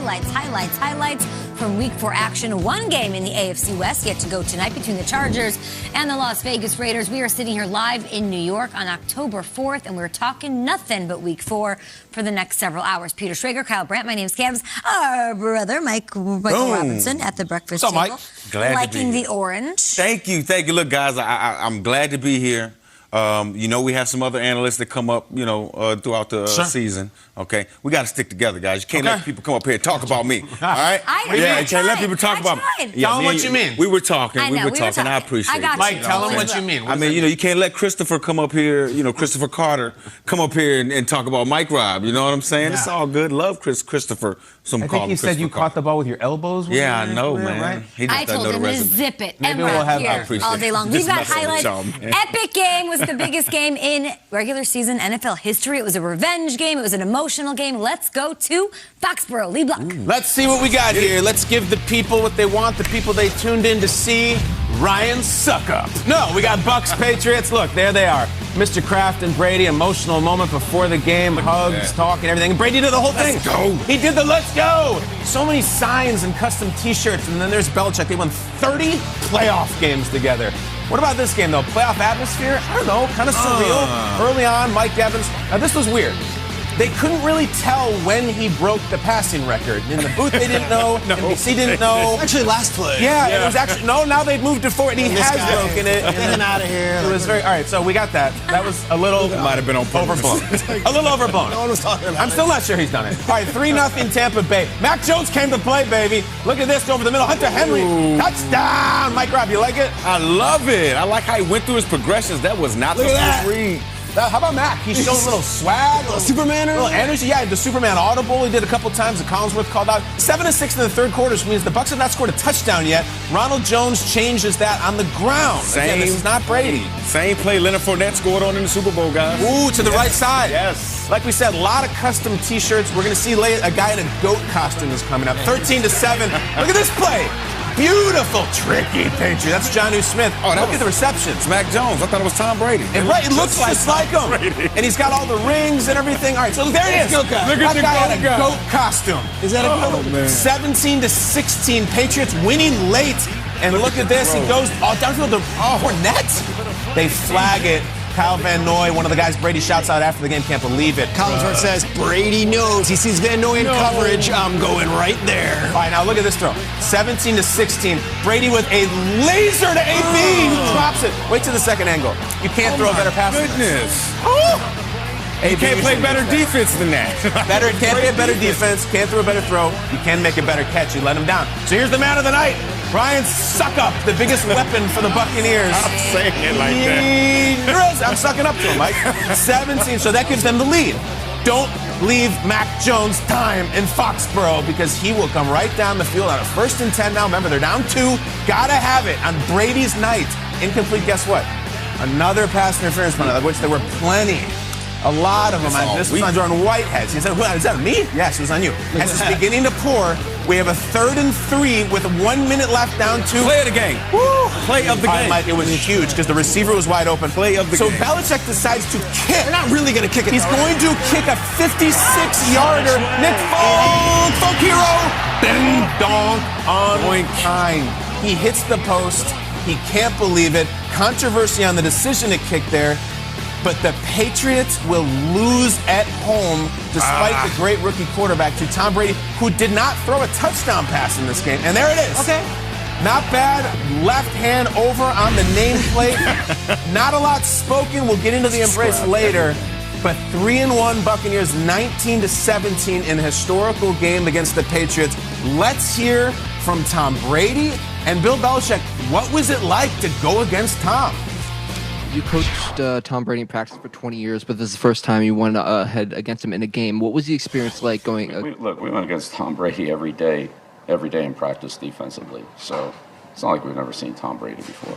highlights from Week 4 action. One game in the AFC West yet to go tonight between the Chargers and the Las Vegas Raiders. We are sitting here live in New York on October 4th, and we're talking nothing but Week 4 for the next several hours. Peter Schrager, Kyle Brandt, my name's Cavs. Our brother, Michael Robinson at the breakfast table. Mike? Glad liking to be the orange. Thank you. Look, guys, I'm glad to be here. We have some other analysts that come up, throughout the season. Okay, we got to stick together, guys. You can't let people come up here and talk about me. All right? I can't let people talk about me. Tell them what you mean. We were talking. I appreciate it. Mike, tell them what you mean. You can't let Christopher come up here, Christopher Carter come up here and talk about Mike Robb. You know what I'm saying? Yeah. It's all good. Love Christopher. I think you said you caught the ball with your elbows. Yeah, I know, man. Right? I told him to zip it. Maybe we'll have here all day long. We've got highlights. Epic game was the biggest game in regular season NFL history. It was a revenge game. It was an emotional game. Let's go to Foxborough. Lee Block. Let's see what we got here. Let's give the people what they want, the people they tuned in to see. Ryan Suckup. No, we got Bucks, Patriots. Look, there they are. Mr. Kraft and Brady, emotional moment before the game, hugs, talking, everything. And Brady did the whole thing. Let's go. He did the let's go. So many signs and custom T-shirts. And then there's Belichick. They won 30 playoff games together. What about this game, though? Playoff atmosphere? I don't know. Kind of surreal. Early on, Mike Evans. Now, this was weird. They couldn't really tell when he broke the passing record. In the booth, they didn't know. NBC didn't know. Actually, last play. Yeah, it was actually now they've moved it forward, and he has broken it. Get out of here. It was very all right. So we got that. That was a little might have been on overblown. A little overblown. No one was talking about I'm still not sure he's done it. All right, 3-0 Tampa Bay. Mac Jones came to play, baby. Look at this over the middle. Hunter Henry, touchdown. Mike Robb, you like it? I love it. I like how he went through his progressions. That was not the first read. How about Mac? He showed a little swag, a little Superman, a little energy. Yeah, the Superman audible he did a couple times. The Collinsworth called out 7-6 in the third quarter, which means the Bucs have not scored a touchdown yet. Ronald Jones changes that on the ground. Again, this is not Brady. Same play Leonard Fournette scored on in the Super Bowl, guys. Ooh, to the right side. Yes. Like we said, a lot of custom T-shirts. We're going to see a guy in a goat costume is coming up. 13-7. Look at this play. Beautiful, tricky Patriot. That's Jonnu Smith. Look at the receptions. Mac Jones. I thought it was Tom Brady. And it looks just like him. And he's got all the rings and everything. All right, so there he is. Look at that guy had a goat costume. Is that a goat? 17-16. Patriots winning late. And look at this. He goes downfield to Fournette. They flag it. Kyle Van Noy, one of the guys Brady shouts out after the game, can't believe it. Collinsworth says, Brady knows. He sees Van Noy in coverage. I'm going right there. All right, now look at this throw. 17-16. Brady with a laser to AB. He drops it. Wait till the second angle. You can't throw a better pass. Goodness. You can't play better defense than that. Can't be a better defense. Can't throw a better throw. You can make a better catch. You let him down. So here's the man of the night. Ryan Suckup, the biggest weapon for the Buccaneers. I'm saying it like that. I'm sucking up to him, Mike. 17, so that gives them the lead. Don't leave Mac Jones time in Foxborough because he will come right down the field on a 1st and 10 now. Remember, they're down 2. Gotta have it on Brady's night. Incomplete, guess what? Another pass interference penalty, of which there were plenty. A lot of them. This was on Jordan Whitehead. He said, is that me? Yes, it was on you. As it's beginning to pour, we have a 3rd and 3 with 1 minute left down 2. Play of the game. Woo! Play of the game. Mike, it was huge because the receiver was wide open. Play of the game. So Belichick decides to kick. They're not really going to kick it. He's going to kick a 56-yarder. Nick Folk hero. Ding dong on time. He hits the post. He can't believe it. Controversy on the decision to kick there. But the Patriots will lose at home despite the great rookie quarterback to Tom Brady, who did not throw a touchdown pass in this game. And there it is. Okay. Not bad. Left hand over on the nameplate. Not a lot spoken. We'll get into the embrace later. But 3-1 Buccaneers, 19-17 in a historical game against the Patriots. Let's hear from Tom Brady and Bill Belichick. What was it like to go against Tom? You coached Tom Brady in practice for 20 years, but this is the first time you went ahead against him in a game. What was the experience like going? We went against Tom Brady every day in practice defensively. So it's not like we've never seen Tom Brady before.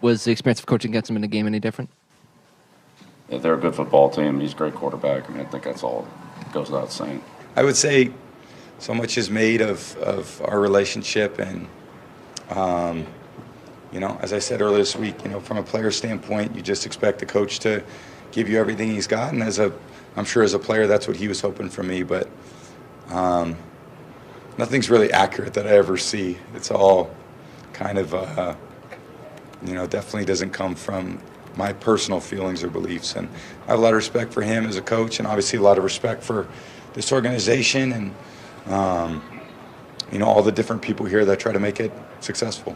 Was the experience of coaching against him in a game any different? Yeah, they're a good football team. He's a great quarterback. I mean, I think that's all goes without saying. I would say so much is made of our relationship and as I said earlier this week, from a player standpoint, you just expect the coach to give you everything he's got. And I'm sure as a player, that's what he was hoping from me. But, nothing's really accurate that I ever see. It's all kind of, definitely doesn't come from my personal feelings or beliefs. And I have a lot of respect for him as a coach, and obviously a lot of respect for this organization and, all the different people here that try to make it successful.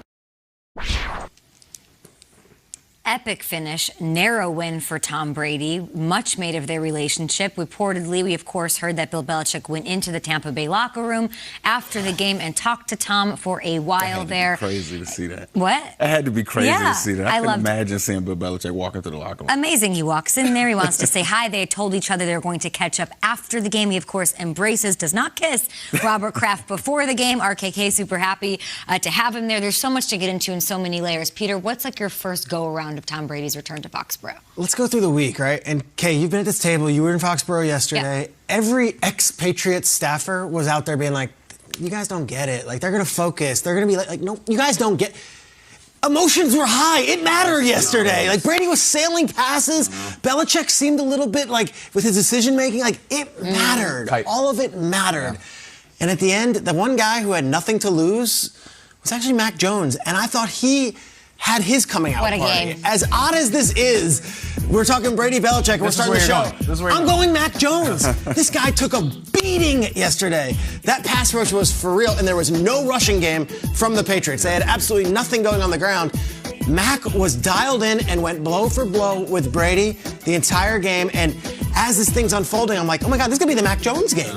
Epic finish, narrow win for Tom Brady. Much made of their relationship. Reportedly, we of course heard that Bill Belichick went into the Tampa Bay locker room after the game and talked to Tom for a while there. Crazy to see that. What? It had to be crazy to see that. I couldn't imagine seeing Bill Belichick walking through the locker room. Amazing. He walks in there. He wants to say hi. They told each other they were going to catch up after the game. He, of course, embraces, does not kiss Robert Kraft before the game. RKK super happy to have him there. There's so much to get into in so many layers. Peter, what's like your first go-around of Tom Brady's return to Foxborough? Let's go through the week, right? And Kay, you've been at this table. You were in Foxborough yesterday. Yeah. Every ex-Patriots staffer was out there being like, you guys don't get it. Like, they're going to focus. They're going to be like, no, you guys don't get. Emotions were high. It mattered yesterday. Like, Brady was sailing passes. Belichick seemed a little bit like, with his decision-making, like, it mattered. All of it mattered. Yeah. And at the end, the one guy who had nothing to lose was actually Mac Jones. And I thought he had his coming out party. Game. As odd as this is, we're talking Brady Belichick, and we're starting the show. I'm going Mac Jones. This guy took a beating yesterday. That pass rush was for real, and there was no rushing game from the Patriots. They had absolutely nothing going on the ground. Mac was dialed in and went blow for blow with Brady the entire game, and as this thing's unfolding, I'm like, oh my God, this is going to be the Mac Jones game.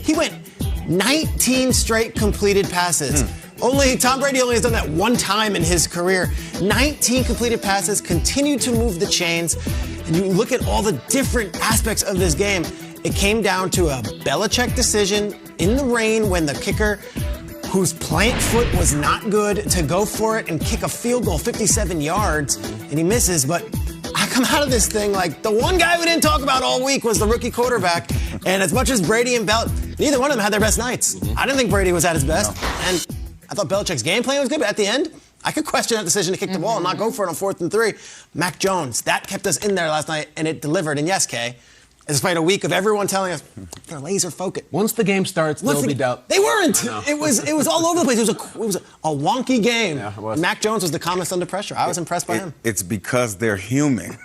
He went 19 straight completed passes. Tom Brady only has done that one time in his career. 19 completed passes, continued to move the chains. And you look at all the different aspects of this game. It came down to a Belichick decision in the rain when the kicker, whose plant foot was not good, to go for it and kick a field goal 57 yards, and he misses. But I come out of this thing like the one guy we didn't talk about all week was the rookie quarterback. And as much as Brady and neither one of them had their best nights. I didn't think Brady was at his best. And I thought Belichick's game plan was good, but at the end, I could question that decision to kick the ball and not go for it on 4th and 3. Mac Jones, that kept us in there last night, and it delivered. And yes, Kay, despite a week of everyone telling us they're laser focused. Once the game starts, they'll be doubt. They weren't. It was all over the place. It was a wonky game. Yeah, it was. Mac Jones was the calmest under pressure. I was impressed by him. It's because they're human.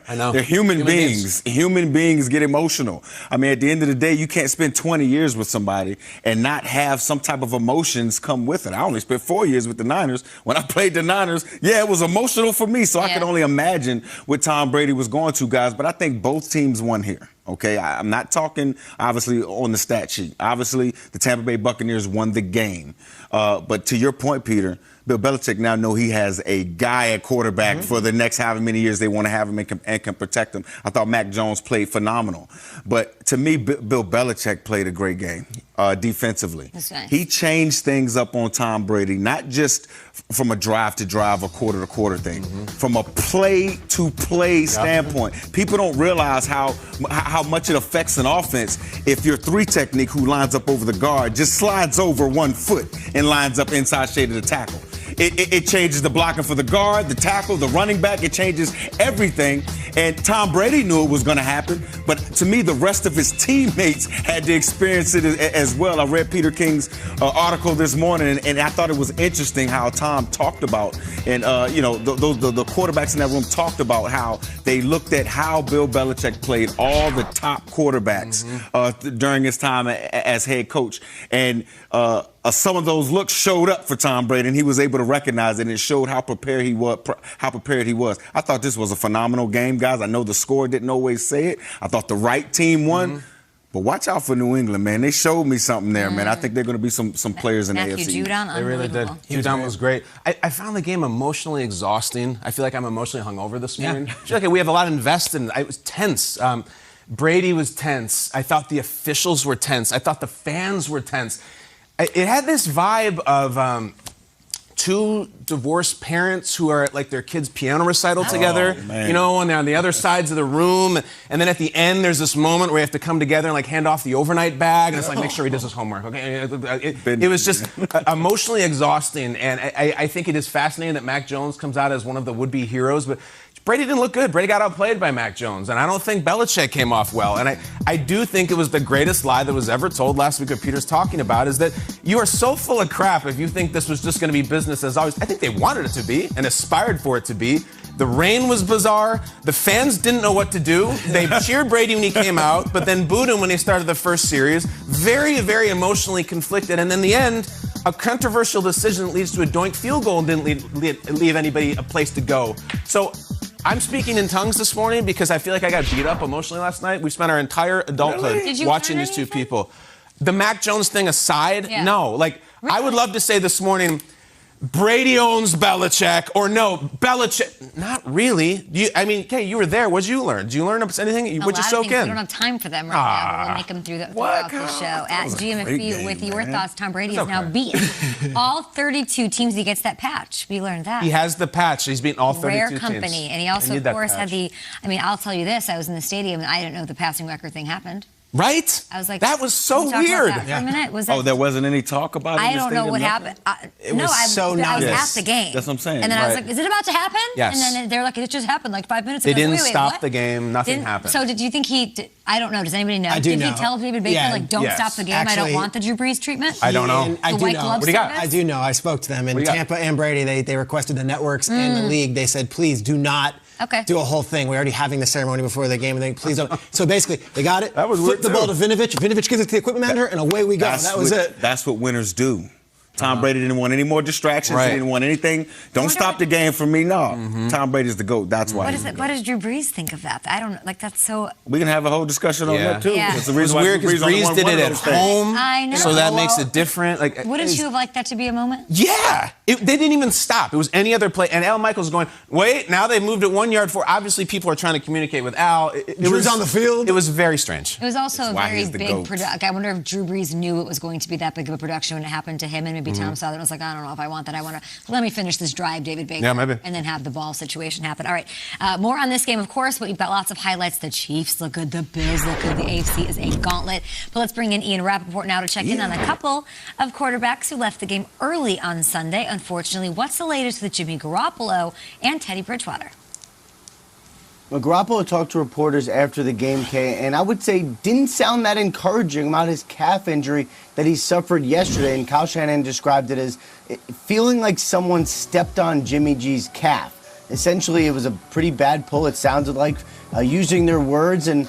I know. They're human beings. Human beings get emotional. I mean, at the end of the day, you can't spend 20 years with somebody and not have some type of emotions come with it. I only spent 4 years with the Niners. When I played the Niners, it was emotional for me. So I can only imagine what Tom Brady was going to, guys. But I think both teams won here. Okay, I'm not talking, obviously, on the stat sheet. Obviously, the Tampa Bay Buccaneers won the game. But to your point, Peter, Bill Belichick now know he has a guy at quarterback for the next however many years they want to have him and can protect him. I thought Mac Jones played phenomenal. But to me, Bill Belichick played a great game defensively. That's nice. He changed things up on Tom Brady, not just from a drive to drive or quarter to quarter thing, from a play to play standpoint. People don't realize how much it affects an offense if your 3 technique, who lines up over the guard, just slides over 1 foot and lines up inside shade of the tackle. It changes the blocking for the guard, the tackle, the running back. It changes everything. And Tom Brady knew it was going to happen. But to me, the rest of his teammates had to experience it as well. I read Peter King's article this morning, and I thought it was interesting how Tom talked about, and the quarterbacks in that room talked about how they looked at how Bill Belichick played all the top quarterbacks during his time as head coach. And some of those looks showed up for Tom Brady, and he was able to recognize it, and it showed how prepared he was. I thought this was a phenomenal game, guys. I know the score didn't always say it. I thought the right team won. But watch out for New England, man. They showed me something there, man. I think they're going to be some players in the AFC. Judon, they really did. Judon was great. I found the game emotionally exhausting. I feel like I'm emotionally hungover this morning. Okay, we have a lot invested in. It was tense. Brady was tense. I thought the officials were tense. I thought the fans were tense. It had this vibe of 2 divorced parents who are at like their kids' piano recital together, and they're on the other sides of the room. And then at the end, there's this moment where you have to come together and like hand off the overnight bag. And it's like, make sure he does his homework, okay? It was just emotionally exhausting. And I think it is fascinating that Mac Jones comes out as one of the would-be heroes. But Brady didn't look good. Brady got outplayed by Mac Jones, and I don't think Belichick came off well. And I do think it was the greatest lie that was ever told last week. What Peter's talking about is that you are so full of crap if you think this was just going to be business as always. I think they wanted it to be and aspired for it to be. The rain was bizarre. The fans didn't know what to do. They cheered Brady when he came out, but then booed him when he started the first series. Very, very emotionally conflicted. And in the end, a controversial decision that leads to a doink field goal and didn't leave anybody a place to go. So I'm speaking in tongues this morning because I feel like I got beat up emotionally last night. We spent our entire adulthood watching these two people. The Mac Jones thing aside, no. Like, I would love to say this morning, Brady owns Belichick, or no, Belichick. Not really. Kay, you were there. What did you learn? Did you learn anything? What'd you soak in? We don't have time for them right now, but we'll make them throughout the show. At GMFB with your thoughts, Tom Brady is now beaten all 32 teams. He gets that patch. We learned that. He has the patch. He's beaten all 32 Rare teams. company. And he also, of course, had I'll tell you this. I was in the stadium, and I didn't know the passing record thing happened. Right? I was like, that was so weird. About that for a minute? There wasn't any talk about it? I don't know what happened. I was at the game. That's what I'm saying. And then I was like, is it about to happen? Yes. And then they're like, it just happened like 5 minutes ago. They didn't stop what? the game. Nothing happened. So did you think I don't know. Does anybody know? I do know. Did he tell David Baker, don't stop the game? Actually, I don't want the Drew Brees treatment? I don't know. I do know. What do you got? I do know. I spoke to them. And Tampa and Brady, they requested the networks and the league. They said, please do not do a whole thing. We're already having the ceremony before the game. And they please don't. So basically, they got it. That was flipped the ball to Vinovich. Vinovich gives it to the equipment manager, and away we go. That was it. That's what winners do. Tom Brady didn't want any more distractions. He didn't want anything. Don't stop the game for me. No. Tom Brady's the GOAT. That's why. What does Drew Brees think of that? I don't know. Like, that's so... We can have a whole discussion on that, too. Yeah. It's the reason why weird because Brees did it at home. I know. So that makes it different. Like, wouldn't you have liked that to be a moment? Yeah. They didn't even stop. It was any other play. And Al Michaels going, wait, now they moved it 1 yard forward. Obviously, people are trying to communicate with Al. It was on the field. It was very strange. It was also a very big production. I wonder if Drew Brees knew it was going to be that big of a production when it happened to him, and maybe Tom saw that and was like, I don't know if I want that. I want to let me finish this drive, David Baker. Yeah, maybe. And then have the ball situation happen. All right. More on this game, of course, but you've got lots of highlights. The Chiefs look good. The Bills look good. The AFC is a gauntlet. But let's bring in Ian Rappaport now to check in on a couple of quarterbacks who left the game early on Sunday. Unfortunately, what's the latest with Jimmy Garoppolo and Teddy Bridgewater? Well, Garoppolo talked to reporters after the game, Kay, and I would say didn't sound that encouraging about his calf injury that he suffered yesterday. And Kyle Shanahan described it as feeling like someone stepped on Jimmy G's calf. Essentially, it was a pretty bad pull, it sounded like, using their words, and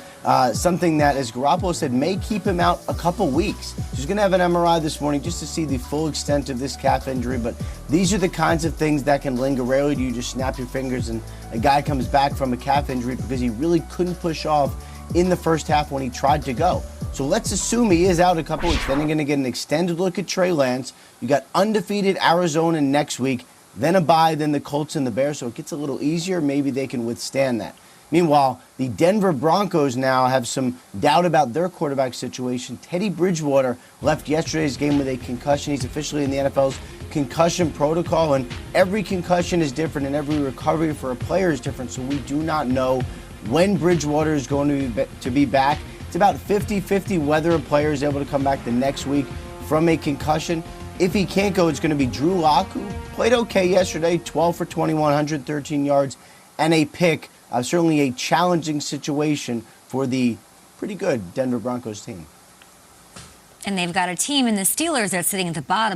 something that, as Garoppolo said, may keep him out a couple weeks. He's going to have an MRI this morning just to see the full extent of this calf injury, but these are the kinds of things that can linger. Rarely do you just snap your fingers and a guy comes back from a calf injury because he really couldn't push off in the first half when he tried to go. So let's assume he is out a couple weeks. Then you're going to get an extended look at Trey Lance. You got undefeated Arizona next week, then a bye, then the Colts and the Bears, so it gets a little easier. Maybe they can withstand that. Meanwhile, the Denver Broncos now have some doubt about their quarterback situation. Teddy Bridgewater left yesterday's game with a concussion. He's officially in the NFL's concussion protocol, and every concussion is different and every recovery for a player is different, so we do not know when Bridgewater is going to be back. It's about 50-50 whether a player is able to come back the next week from a concussion. If he can't go, it's going to be Drew Lock, who played okay yesterday, 12 for 21, 113 yards, and a pick. Certainly a challenging situation for the pretty good Denver Broncos team. And they've got a team in the Steelers that's sitting at the bottom